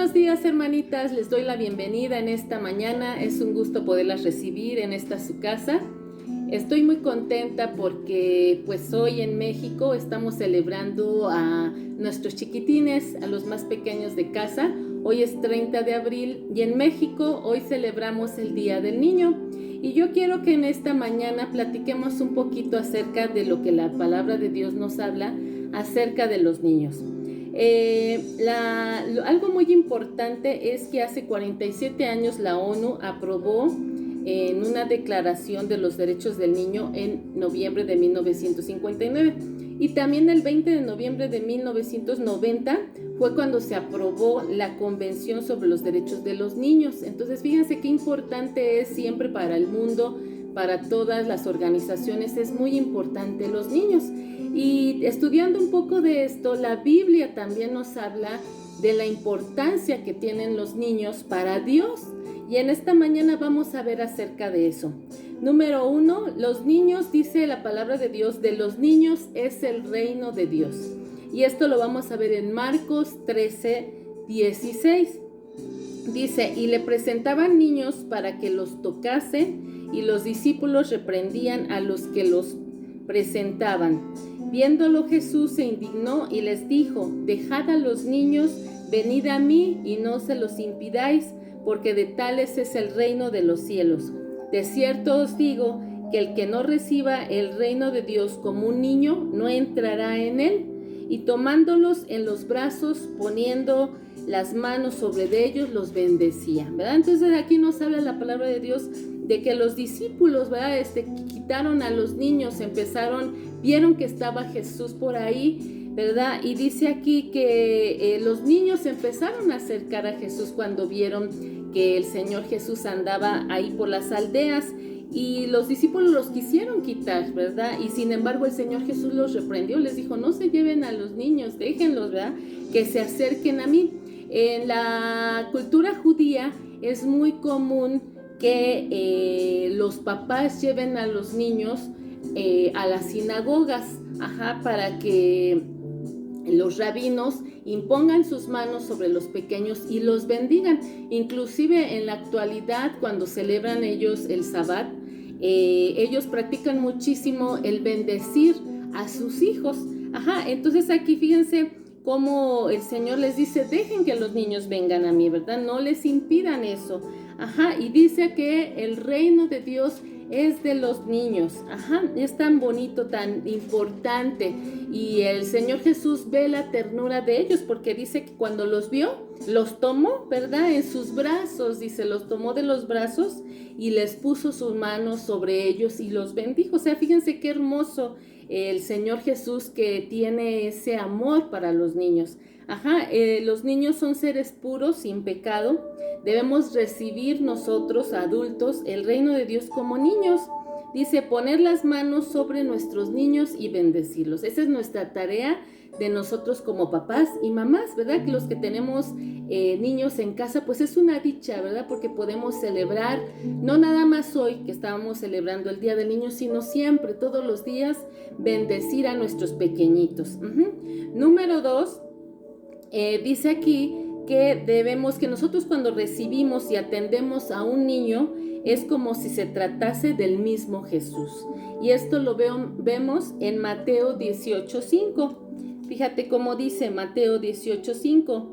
buenos días, hermanitas. Les doy la bienvenida en esta mañana. Es un gusto poderlas recibir en esta su casa. Estoy muy contenta porque pues hoy en México estamos celebrando a nuestros chiquitines, a los más pequeños de casa. Hoy es 30 de abril y en México hoy celebramos el Día del Niño. Y yo quiero que en esta mañana platiquemos un poquito acerca de lo que la palabra de Dios nos habla acerca de los niños. Algo muy importante es que hace 47 años la ONU aprobó en una declaración de los derechos del niño en noviembre de 1959 y también el 20 de noviembre de 1990 fue cuando se aprobó la Convención sobre los Derechos de los Niños. Entonces fíjense qué importante es siempre para el mundo, para todas las organizaciones, es muy importante los niños. Y estudiando un poco de esto, la Biblia también nos habla de la importancia que tienen los niños para Dios. Y en esta mañana vamos a ver acerca de eso. Número 1, los niños, dice la palabra de Dios, de los niños es el reino de Dios. Y esto lo vamos a ver en Marcos 13:16. Dice, y le presentaban niños para que los tocase, y los discípulos reprendían a los que los presentaban. Viéndolo Jesús se indignó y les dijo, dejad a los niños, venid a mí y no se los impidáis, porque de tales es el reino de los cielos. De cierto os digo que el que no reciba el reino de Dios como un niño no entrará en él. Y tomándolos en los brazos, poniendo las manos sobre ellos, los bendecía, ¿verdad? Entonces aquí nos habla la palabra de Dios de que los discípulos, ¿verdad? Quitaron a los niños, vieron que estaba Jesús por ahí, ¿verdad? Y dice aquí que los niños empezaron a acercar a Jesús cuando vieron que el Señor Jesús andaba ahí por las aldeas. Y los discípulos los quisieron quitar, ¿verdad? Y sin embargo el Señor Jesús los reprendió, les dijo, no se lleven a los niños, déjenlos, ¿verdad? Que se acerquen a mí. En la cultura judía es muy común que los papás lleven a los niños a las sinagogas, para que los rabinos impongan sus manos sobre los pequeños y los bendigan. Inclusive en la actualidad, cuando celebran ellos el Sabbat, ellos practican muchísimo el bendecir a sus hijos. Entonces aquí fíjense cómo el Señor les dice, dejen que los niños vengan a mí, ¿verdad? No les impidan eso. Y dice que el reino de Dios es de los niños. Es tan bonito, tan importante. Y el Señor Jesús ve la ternura de ellos porque dice que cuando los vio, los tomó, ¿verdad? En sus brazos, dice, los tomó de los brazos y les puso sus manos sobre ellos y los bendijo. O sea, fíjense qué hermoso el Señor Jesús que tiene ese amor para los niños. Los niños son seres puros, sin pecado. Debemos recibir nosotros, adultos, el reino de Dios como niños. Dice, poner las manos sobre nuestros niños y bendecirlos. Esa es nuestra tarea de nosotros como papás y mamás, ¿verdad? Que los que tenemos niños en casa, pues es una dicha, ¿verdad? Porque podemos celebrar, no nada más hoy que estábamos celebrando el Día del Niño, sino siempre, todos los días, bendecir a nuestros pequeñitos. Número 2, dice aquí que nosotros cuando recibimos y atendemos a un niño, es como si se tratase del mismo Jesús. Y esto lo vemos en Mateo 18:5. Fíjate cómo dice Mateo 18:5.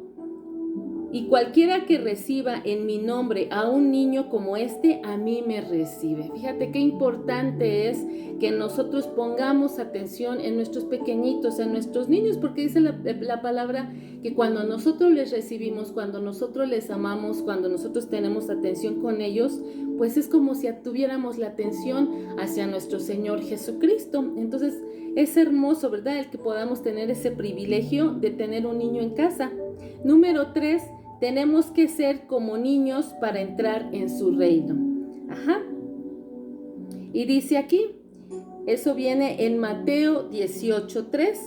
Y cualquiera que reciba en mi nombre a un niño como este, a mí me recibe. Fíjate qué importante es que nosotros pongamos atención en nuestros pequeñitos, en nuestros niños, porque dice la palabra que cuando nosotros les recibimos, cuando nosotros les amamos, cuando nosotros tenemos atención con ellos, pues es como si tuviéramos la atención hacia nuestro Señor Jesucristo. Entonces es hermoso, ¿verdad? El que podamos tener ese privilegio de tener un niño en casa. Número 3, tenemos que ser como niños para entrar en su reino. Y dice aquí, eso viene en Mateo 18:3.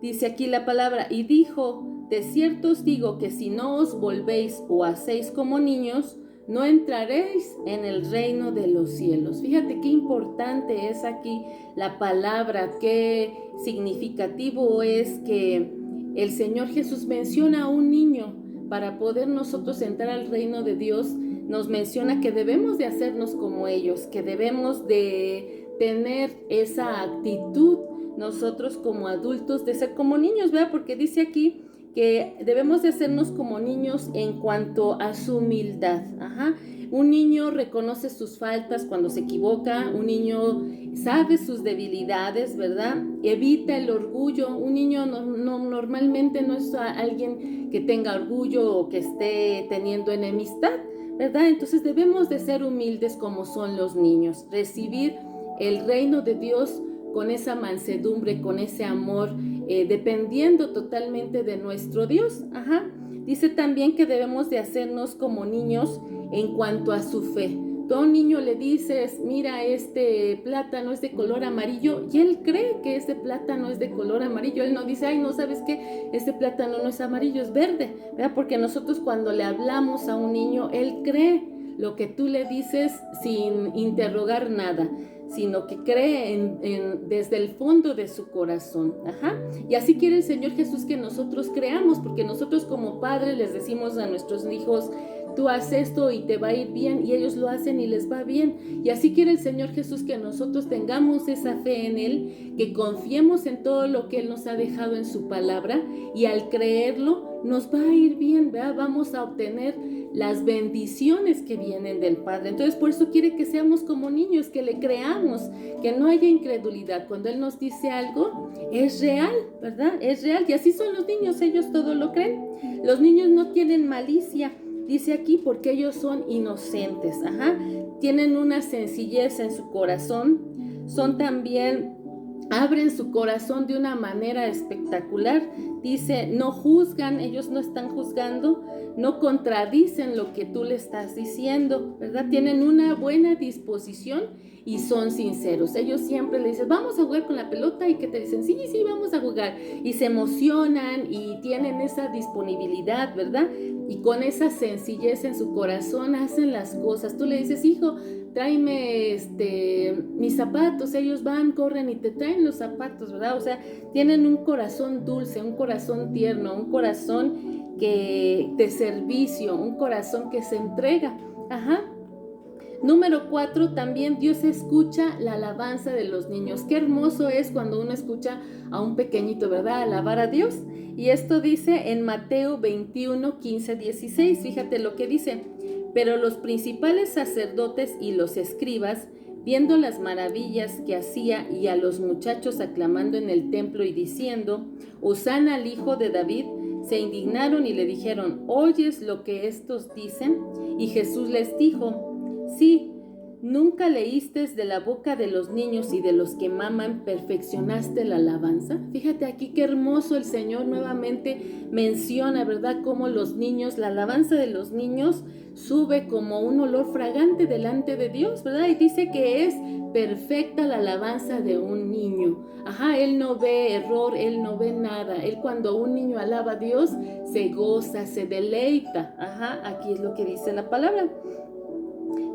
Dice aquí la palabra, y dijo, de cierto os digo que si no os volvéis o hacéis como niños, no entraréis en el reino de los cielos. Fíjate qué importante es aquí la palabra, qué significativo es que el Señor Jesús menciona a un niño, para poder nosotros entrar al reino de Dios, nos menciona que debemos de hacernos como ellos, que debemos de tener esa actitud nosotros como adultos de ser como niños, ¿verdad? Porque dice aquí que debemos de hacernos como niños en cuanto a su humildad. Ajá. Un niño reconoce sus faltas cuando se equivoca, un niño sabe sus debilidades, ¿verdad? Evita el orgullo. Un niño normalmente no es alguien que tenga orgullo o que esté teniendo enemistad, ¿verdad? Entonces debemos de ser humildes como son los niños, recibir el reino de Dios con esa mansedumbre, con ese amor, dependiendo totalmente de nuestro Dios. Ajá. Dice también que debemos de hacernos como niños en cuanto a su fe. Tú a un niño le dices, mira, este plátano es de color amarillo, y él cree que ese plátano es de color amarillo. Él no dice, ay, no, ¿sabes qué? Este plátano no es amarillo, es verde, ¿verdad? Porque nosotros cuando le hablamos a un niño, él cree lo que tú le dices sin interrogar nada, sino que cree desde el fondo de su corazón. Ajá. Y así quiere el Señor Jesús que nosotros creamos, porque nosotros como padres les decimos a nuestros hijos, tú haces esto y te va a ir bien, y ellos lo hacen y les va bien. Y así quiere el Señor Jesús que nosotros tengamos esa fe en Él, que confiemos en todo lo que Él nos ha dejado en su palabra, y al creerlo nos va a ir bien, ¿verdad? Vamos a obtener las bendiciones que vienen del Padre. Entonces por eso quiere que seamos como niños, que le creamos, que no haya incredulidad. Cuando Él nos dice algo, es real, ¿verdad? Es real. Y así son los niños, ellos todo lo creen. Los niños no tienen malicia, dice aquí, porque ellos son inocentes. Ajá. Tienen una sencillez en su corazón. Son también, abren su corazón de una manera espectacular. Dice, no juzgan, ellos no están juzgando, no contradicen lo que tú le estás diciendo, ¿verdad? Tienen una buena disposición y son sinceros. Ellos siempre le dicen, vamos a jugar con la pelota, y que te dicen, sí, sí, vamos a jugar. Y se emocionan y tienen esa disponibilidad, ¿verdad? Y con esa sencillez en su corazón hacen las cosas. Tú le dices, hijo, tráeme mis zapatos. Ellos van, corren y te traen los zapatos, ¿verdad? O sea, tienen un corazón dulce, un corazón tierno, un corazón de servicio, un corazón que se entrega. Ajá. Número 4, también Dios escucha la alabanza de los niños. Qué hermoso es cuando uno escucha a un pequeñito, ¿verdad? Alabar a Dios. Y esto dice en Mateo 21, 15, 16. Fíjate lo que dice. Pero los principales sacerdotes y los escribas, viendo las maravillas que hacía y a los muchachos aclamando en el templo y diciendo, Hosana al Hijo de David, se indignaron y le dijeron, ¿oyes lo que estos dicen? Y Jesús les dijo, sí, ¿nunca leíste de la boca de los niños y de los que maman perfeccionaste la alabanza? Fíjate aquí qué hermoso el Señor nuevamente menciona, ¿verdad? Cómo los niños, la alabanza de los niños sube como un olor fragante delante de Dios, ¿verdad? Y dice que es perfecta la alabanza de un niño. Ajá, Él no ve error, Él no ve nada. Él cuando un niño alaba a Dios, se goza, se deleita. Ajá, aquí es lo que dice la palabra.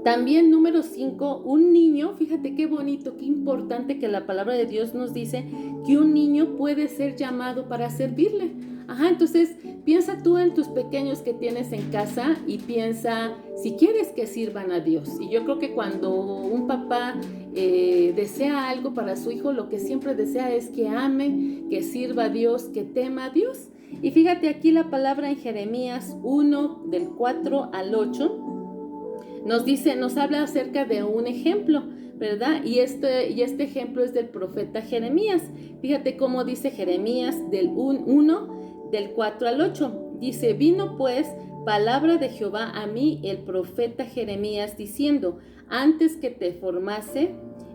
También número 5, un niño, fíjate qué bonito, qué importante que la palabra de Dios nos dice que un niño puede ser llamado para servirle. Ajá, entonces piensa tú en tus pequeños que tienes en casa y piensa si quieres que sirvan a Dios. Y yo creo que cuando un papá desea algo para su hijo, lo que siempre desea es que ame, que sirva a Dios, que tema a Dios. Y fíjate aquí la palabra en Jeremías 1, del 4 al 8, nos dice, nos habla acerca de un ejemplo, ¿verdad? Y este ejemplo es del profeta Jeremías. Fíjate cómo dice Jeremías del 1, del 4 al 8. Dice, vino pues palabra de Jehová a mí, el profeta Jeremías, diciendo, antes que te formase,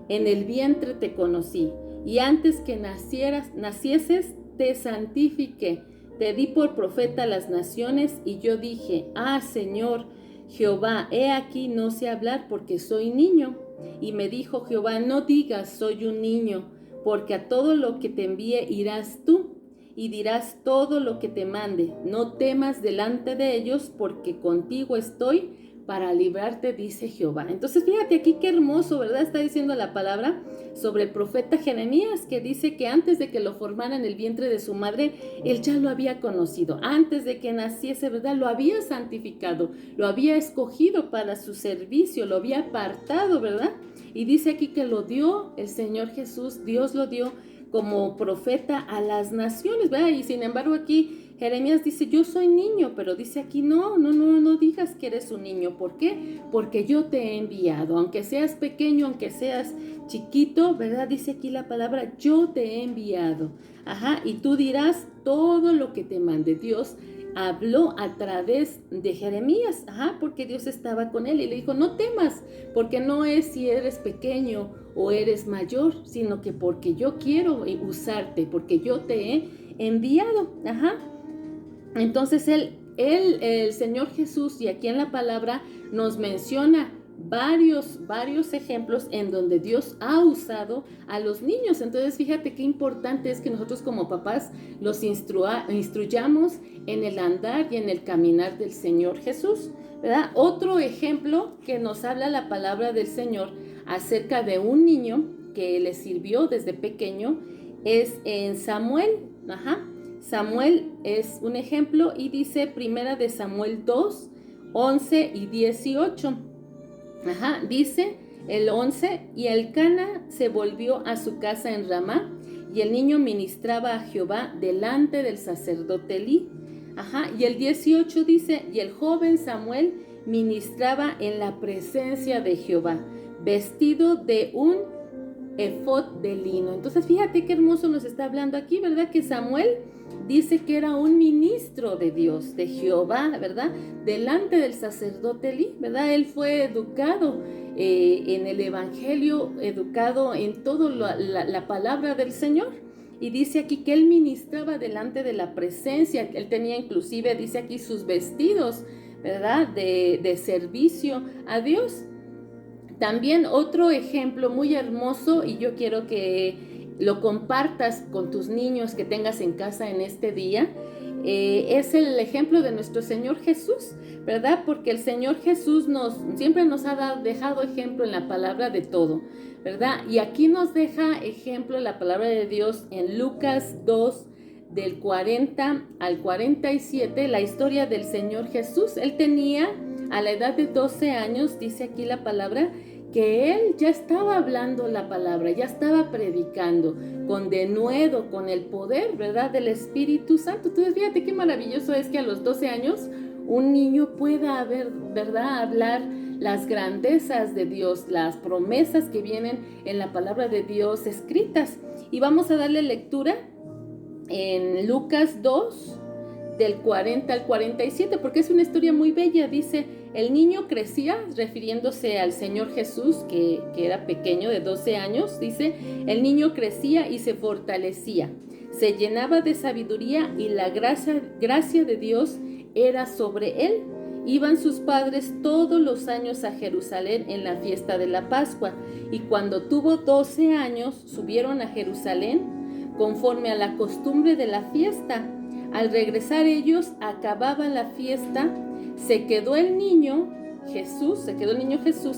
en el vientre te conocí, y antes que nacieses, te santifiqué. Te di por profeta a las naciones, y yo dije, Señor Jehová, he aquí no sé hablar porque soy niño. Y me dijo Jehová, no digas soy un niño, porque a todo lo que te envíe irás tú, y dirás todo lo que te mande. No temas delante de ellos, porque contigo estoy para librarte, dice Jehová. Entonces fíjate aquí qué hermoso, ¿verdad? Está diciendo la palabra sobre el profeta Jeremías, que dice que antes de que lo formara en el vientre de su madre, él ya lo había conocido. Antes de que naciese, ¿verdad? Lo había santificado, lo había escogido para su servicio, lo había apartado, ¿verdad? Y dice aquí que lo dio el Señor Jesús, Dios lo dio como profeta a las naciones, ¿verdad? Y sin embargo aquí Jeremías dice, yo soy niño, pero dice aquí, no digas que eres un niño. ¿Por qué? Porque yo te he enviado, aunque seas pequeño, aunque seas chiquito, ¿verdad? Dice aquí la palabra, yo te he enviado. Ajá, y tú dirás todo lo que te mande. Dios habló a través de Jeremías, ajá, porque Dios estaba con él y le dijo, no temas, porque no es si eres pequeño o eres mayor, sino que porque yo quiero usarte, porque yo te he enviado, ajá. Entonces el Señor Jesús, y aquí en la palabra nos menciona varios ejemplos en donde Dios ha usado a los niños. Entonces fíjate qué importante es que nosotros como papás los instruyamos en el andar y en el caminar del Señor Jesús, ¿verdad? Otro ejemplo que nos habla la palabra del Señor acerca de un niño que le sirvió desde pequeño es en Samuel, ajá. Samuel es un ejemplo y dice primera de Samuel 2, 11 y 18. Ajá, dice el 11, y Elcana se volvió a su casa en Ramá, y el niño ministraba a Jehová delante del sacerdote Elí. Ajá, y el 18 dice, y el joven Samuel ministraba en la presencia de Jehová, vestido de un efod de lino. Entonces fíjate qué hermoso nos está hablando aquí, ¿verdad? Que Samuel dice que era un ministro de Dios, de Jehová, ¿verdad? Delante del sacerdote Elí, ¿verdad? Él fue educado en el evangelio, educado en toda la palabra del Señor. Y dice aquí que él ministraba delante de la presencia, él tenía inclusive, dice aquí, sus vestidos, ¿verdad? De servicio a Dios. También otro ejemplo muy hermoso, y yo quiero que lo compartas con tus niños que tengas en casa en este día, es el ejemplo de nuestro Señor Jesús, ¿verdad? Porque el Señor Jesús siempre nos ha dejado ejemplo en la palabra de todo, ¿verdad? Y aquí nos deja ejemplo la palabra de Dios en Lucas 2, del 40 al 47, la historia del Señor Jesús. Él tenía a la edad de 12 años, dice aquí la palabra, que él ya estaba hablando la palabra, ya estaba predicando con denuedo, con el poder, ¿verdad?, del Espíritu Santo. Entonces fíjate qué maravilloso es que a los 12 años un niño pueda ¿verdad?, hablar las grandezas de Dios, las promesas que vienen en la palabra de Dios escritas. Y vamos a darle lectura en Lucas 2, del 40 al 47, porque es una historia muy bella. Dice, el niño crecía, refiriéndose al Señor Jesús, que era pequeño, de 12 años, dice, el niño crecía y se fortalecía, se llenaba de sabiduría y la gracia de Dios era sobre él. Iban sus padres todos los años a Jerusalén en la fiesta de la Pascua, y cuando tuvo 12 años subieron a Jerusalén conforme a la costumbre de la fiesta. Al regresar ellos acababan la fiesta, se quedó el niño Jesús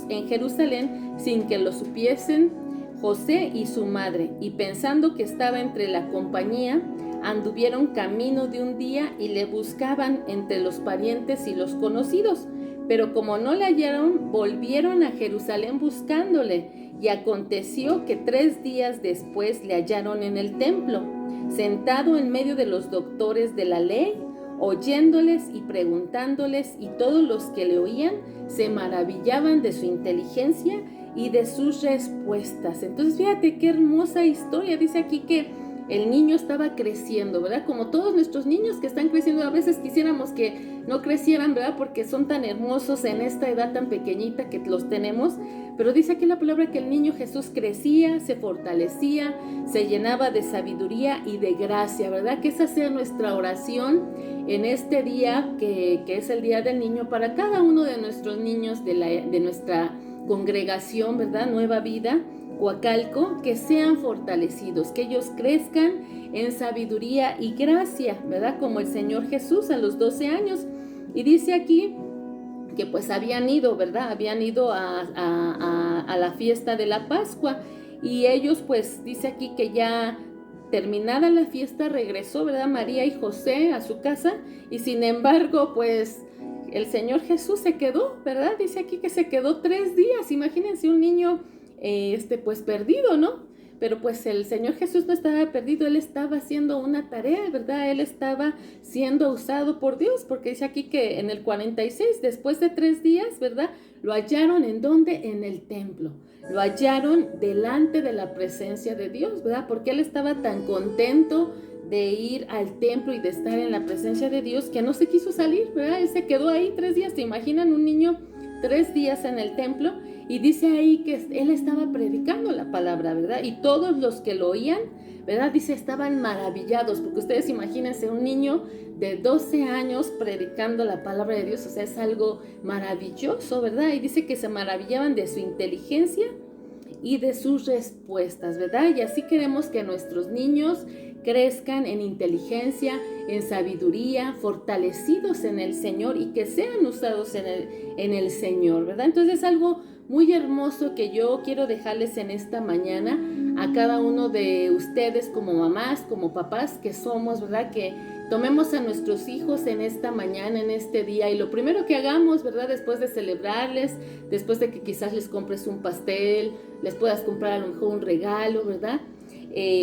en Jerusalén sin que lo supiesen José y su madre, y pensando que estaba entre la compañía, anduvieron camino de un día y le buscaban entre los parientes y los conocidos. Pero como no le hallaron, volvieron a Jerusalén buscándole, y aconteció que 3 días después le hallaron en el templo, sentado en medio de los doctores de la ley, oyéndoles y preguntándoles, y todos los que le oían se maravillaban de su inteligencia y de sus respuestas. Entonces fíjate qué hermosa historia. Dice aquí que el niño estaba creciendo, ¿verdad? Como todos nuestros niños que están creciendo, a veces quisiéramos que no crecieran, ¿verdad? Porque son tan hermosos en esta edad tan pequeñita que los tenemos. Pero dice aquí la palabra que el niño Jesús crecía, se fortalecía, se llenaba de sabiduría y de gracia, ¿verdad? Que esa sea nuestra oración en este día, que es el Día del Niño, para cada uno de nuestros niños de nuestra congregación, ¿verdad? Nueva Vida Coacalco, que sean fortalecidos, que ellos crezcan en sabiduría y gracia, ¿verdad? Como el Señor Jesús a los 12 años. Y dice aquí que pues habían ido, ¿verdad? Habían ido a la fiesta de la Pascua, y ellos pues dice aquí que ya terminada la fiesta regresó, ¿verdad? María y José a su casa, y sin embargo pues el Señor Jesús se quedó, ¿verdad? Dice aquí que se quedó 3 días. Imagínense un niño pues perdido, ¿no? Pero pues el Señor Jesús no estaba perdido, Él estaba haciendo una tarea, ¿verdad? Él estaba siendo usado por Dios, porque dice aquí que en el 46, después de 3 días, ¿verdad? Lo hallaron, ¿en dónde? En el templo. Lo hallaron delante de la presencia de Dios, ¿verdad? Porque Él estaba tan contento de ir al templo y de estar en la presencia de Dios que no se quiso salir, ¿verdad? Él se quedó ahí 3 días. ¿Se imaginan un niño 3 días en el templo? Y dice ahí que él estaba predicando la palabra, ¿verdad? Y todos los que lo oían, ¿verdad? Dice, estaban maravillados, porque ustedes imagínense un niño de 12 años predicando la palabra de Dios, o sea, es algo maravilloso, ¿verdad? Y dice que se maravillaban de su inteligencia y de sus respuestas, ¿verdad? Y así queremos que nuestros niños crezcan en inteligencia, en sabiduría, fortalecidos en el Señor y que sean usados en el Señor, ¿verdad? Entonces es algo muy hermoso que yo quiero dejarles en esta mañana a cada uno de ustedes como mamás, como papás que somos, ¿verdad? Que tomemos a nuestros hijos en esta mañana, en este día, y lo primero que hagamos, ¿verdad? Después de celebrarles, después de que quizás les compres un pastel, les puedas comprar a lo mejor un regalo, ¿verdad?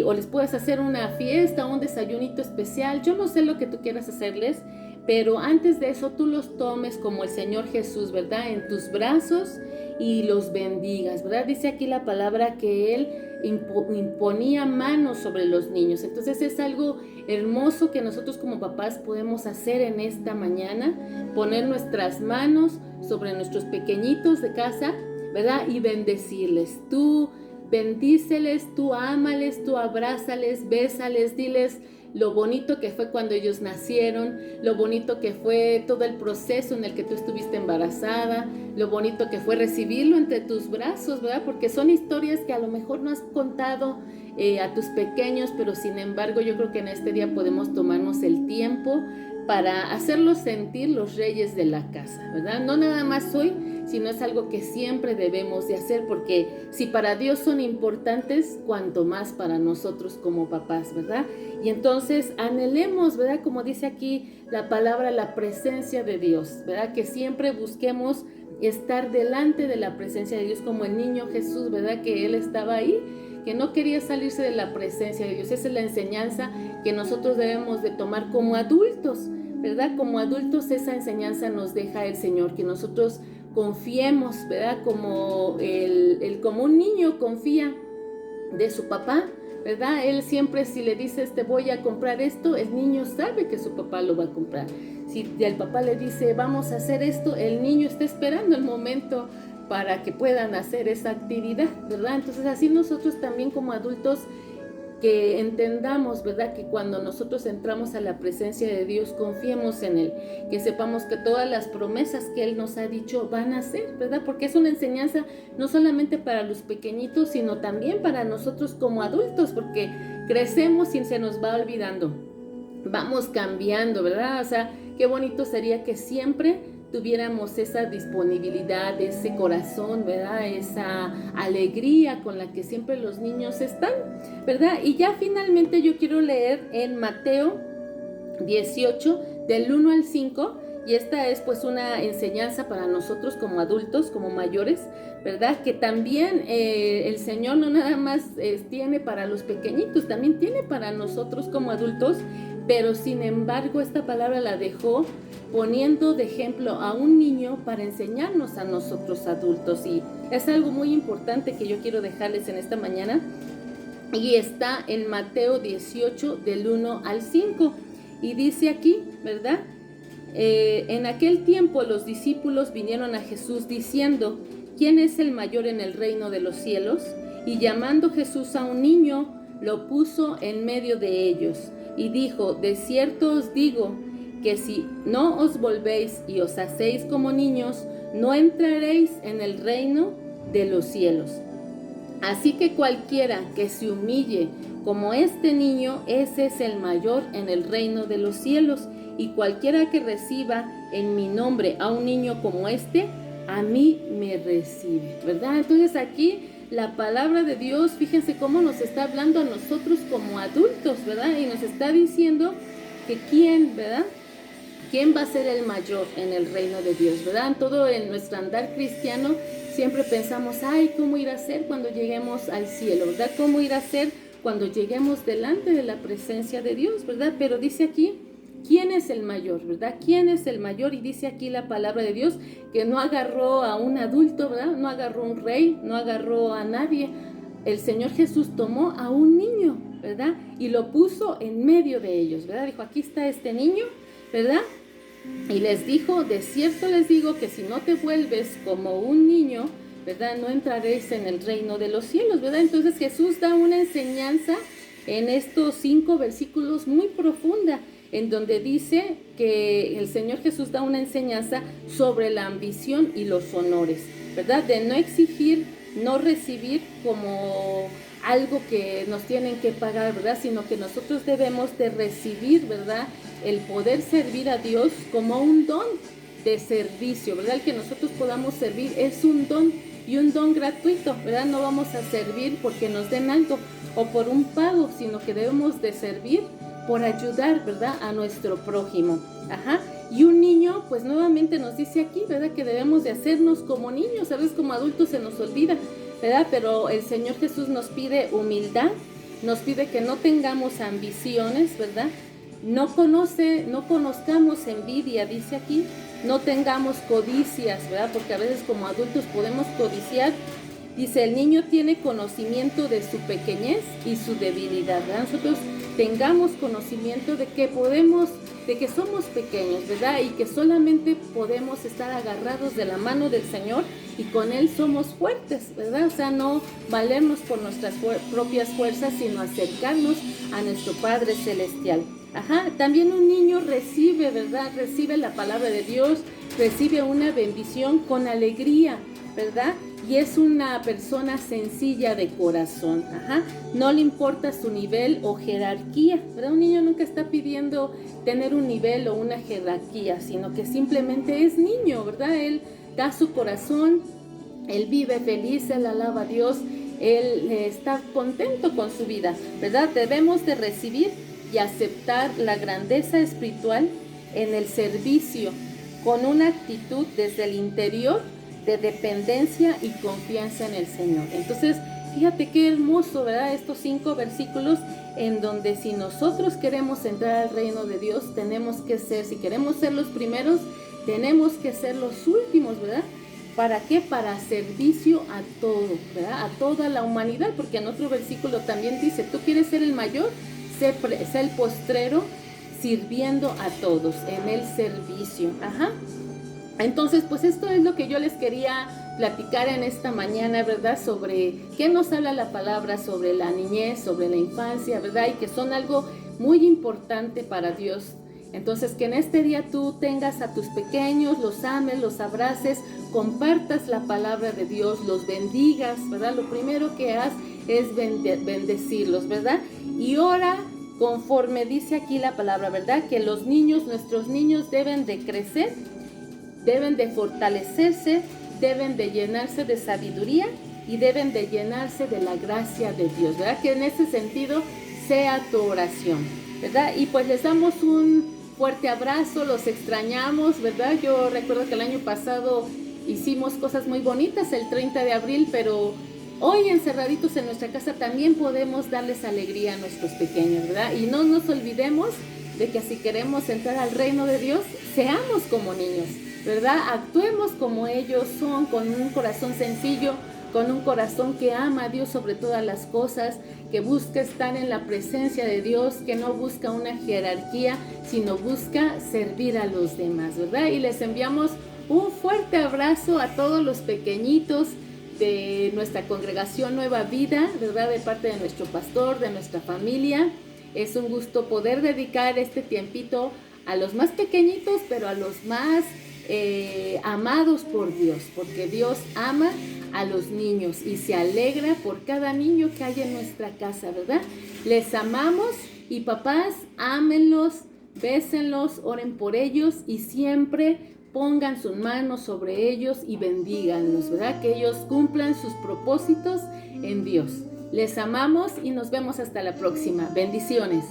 O les puedes hacer una fiesta, un desayunito especial, yo no sé lo que tú quieras hacerles, pero antes de eso tú los tomes como el Señor Jesús, ¿verdad? En tus brazos y los bendigas, ¿verdad? Dice aquí la palabra que Él imponía manos sobre los niños. Entonces es algo hermoso que nosotros como papás podemos hacer en esta mañana, poner nuestras manos sobre nuestros pequeñitos de casa, ¿verdad? Y bendecirles. Tú bendíceles, tú ámales, tú abrázales, bésales, diles lo bonito que fue cuando ellos nacieron, lo bonito que fue todo el proceso en el que tú estuviste embarazada, lo bonito que fue recibirlo entre tus brazos, ¿verdad? Porque son historias que a lo mejor no has contado a tus pequeños, pero sin embargo yo creo que en este día podemos tomarnos el tiempo para hacerlos sentir los reyes de la casa, ¿verdad? No nada más hoy, sino es algo que siempre debemos de hacer, porque si para Dios son importantes, cuanto más para nosotros como papás, ¿verdad? Y entonces anhelemos, ¿verdad? Como dice aquí la palabra, la presencia de Dios, ¿verdad? Que siempre busquemos estar delante de la presencia de Dios como el niño Jesús, ¿verdad? Que Él estaba ahí, que no quería salirse de la presencia de Dios. Esa es la enseñanza que nosotros debemos de tomar como adultos, ¿verdad? Como adultos esa enseñanza nos deja el Señor, que nosotros confiemos, ¿verdad? Como como un niño confía de su papá, ¿verdad? Él siempre, si le dice, voy a comprar esto, el niño sabe que su papá lo va a comprar. Si el papá le dice, vamos a hacer esto, el niño está esperando el momento para que puedan hacer esa actividad, ¿verdad? Entonces así nosotros también como adultos que entendamos, ¿verdad? Que cuando nosotros entramos a la presencia de Dios, confiemos en Él, que sepamos que todas las promesas que Él nos ha dicho van a ser, ¿verdad? Porque es una enseñanza no solamente para los pequeñitos, sino también para nosotros como adultos, porque crecemos y se nos va olvidando, vamos cambiando, ¿verdad? O sea, qué bonito sería que siempre tuviéramos esa disponibilidad, ese corazón, ¿verdad? Esa alegría con la que siempre los niños están, ¿verdad? Y ya finalmente yo quiero leer en Mateo 18, del 1 al 5, y esta es pues una enseñanza para nosotros como adultos, como mayores, ¿verdad? Que también el Señor no nada más tiene para los pequeñitos, también tiene para nosotros como adultos, pero sin embargo esta palabra la dejó poniendo de ejemplo a un niño para enseñarnos a nosotros adultos, y es algo muy importante que yo quiero dejarles en esta mañana, y está en Mateo 18 del 1 al 5, y dice aquí, ¿verdad? En aquel tiempo los discípulos vinieron a Jesús diciendo, ¿quién es el mayor en el reino de los cielos? Y llamando Jesús a un niño, lo puso en medio de ellos, y dijo, de cierto os digo, que si no os volvéis y os hacéis como niños, no entraréis en el reino de los cielos. Así que cualquiera que se humille como este niño, ese es el mayor en el reino de los cielos. y cualquiera que reciba en mi nombre a un niño como este, a mí me recibe, ¿verdad? Entonces aquí la palabra de Dios, fíjense cómo nos está hablando a nosotros como adultos, ¿verdad? Y nos está diciendo que quién, ¿verdad? ¿Quién va a ser el mayor en el reino de Dios, verdad? En todo en nuestro andar cristiano siempre pensamos, ay, ¿cómo ir a ser cuando lleguemos al cielo, verdad? ¿Cómo ir a ser cuando lleguemos delante de la presencia de Dios, verdad? Pero dice aquí, ¿quién es el mayor, verdad? ¿Quién es el mayor? Y dice aquí la palabra de Dios que no agarró a un adulto, ¿verdad? No agarró a un rey, no agarró a nadie. El Señor Jesús tomó a un niño, ¿verdad? Y lo puso en medio de ellos, ¿verdad? Dijo, aquí está este niño, ¿verdad? Y les dijo, de cierto les digo que si no te vuelves como un niño, ¿verdad? No entraréis en el reino de los cielos, ¿verdad? Entonces Jesús da una enseñanza en estos 5 versículos muy profunda, en donde dice que el Señor Jesús da una enseñanza sobre la ambición y los honores, ¿verdad? De no exigir, no recibir como algo que nos tienen que pagar, ¿verdad? Sino que nosotros debemos de recibir, ¿verdad? El poder servir a Dios como un don de servicio, ¿verdad? El que nosotros podamos servir es un don y un don gratuito, ¿verdad? No vamos a servir porque nos den algo o por un pago, sino que debemos de servir por ayudar, ¿verdad? A nuestro prójimo. Ajá. Y un niño, pues nuevamente nos dice aquí, ¿verdad? Que debemos de hacernos como niños, a veces como adultos se nos olvida, ¿verdad? Pero el Señor Jesús nos pide humildad, nos pide que no tengamos ambiciones, ¿verdad? No conozcamos envidia, dice aquí, no tengamos codicias, ¿verdad? Porque a veces como adultos podemos codiciar. Dice, el niño tiene conocimiento de su pequeñez y su debilidad, ¿verdad? Nosotros tengamos conocimiento de que somos pequeños, ¿verdad? Y que solamente podemos estar agarrados de la mano del Señor y con Él somos fuertes, ¿verdad? O sea, no valernos por nuestras propias fuerzas, sino acercarnos a nuestro Padre Celestial. Ajá, también un niño recibe, ¿verdad? Recibe la palabra de Dios, recibe una bendición con alegría, ¿verdad? Y es una persona sencilla de corazón, ajá. No le importa su nivel o jerarquía, ¿verdad? Un niño nunca está pidiendo tener un nivel o una jerarquía, sino que simplemente es niño, ¿verdad? Él da su corazón, él vive feliz, él alaba a Dios, él está contento con su vida, ¿verdad? Debemos de recibir y aceptar la grandeza espiritual en el servicio con una actitud desde el interior de dependencia y confianza en el Señor. Entonces, fíjate qué hermoso, ¿verdad? Estos 5 versículos en donde si nosotros queremos entrar al reino de Dios, tenemos que ser, si queremos ser los primeros, tenemos que ser los últimos, ¿verdad? ¿Para qué? Para servicio a todo, ¿verdad? A toda la humanidad, porque en otro versículo también dice, ¿tú quieres ser el mayor? Sé el postrero, sirviendo a todos en el servicio. Ajá. Entonces, pues esto es lo que yo les quería platicar en esta mañana, ¿verdad? Sobre qué nos habla la palabra sobre la niñez, sobre la infancia, ¿verdad? Y que son algo muy importante para Dios. Entonces, que en este día tú tengas a tus pequeños, los ames, los abraces, compartas la palabra de Dios, los bendigas, ¿verdad? Lo primero que haz es bendecirlos, ¿verdad? Y ora conforme dice aquí la palabra, ¿verdad? Que los niños, nuestros niños deben de crecer, deben de fortalecerse, deben de llenarse de sabiduría y deben de llenarse de la gracia de Dios, ¿verdad? Que en ese sentido sea tu oración, ¿verdad? Y pues les damos un fuerte abrazo, los extrañamos, ¿verdad? Yo recuerdo que el año pasado hicimos cosas muy bonitas el 30 de abril, pero hoy encerraditos en nuestra casa también podemos darles alegría a nuestros pequeños, ¿verdad? Y no nos olvidemos de que si queremos entrar al reino de Dios, seamos como niños, ¿verdad? Actuemos como ellos son, con un corazón sencillo, con un corazón que ama a Dios sobre todas las cosas, que busca estar en la presencia de Dios, que no busca una jerarquía, sino busca servir a los demás, ¿verdad? Y les enviamos un fuerte abrazo a todos los pequeñitos de nuestra congregación Nueva Vida, ¿verdad? De parte de nuestro pastor, de nuestra familia. Es un gusto poder dedicar este tiempito a los más pequeñitos, pero a los más amados por Dios, porque Dios ama a los niños y se alegra por cada niño que hay en nuestra casa, ¿verdad? Les amamos y papás, ámenlos, bésenlos, oren por ellos y siempre pongan sus manos sobre ellos y bendíganlos, ¿verdad? Que ellos cumplan sus propósitos en Dios. Les amamos y nos vemos hasta la próxima. Bendiciones.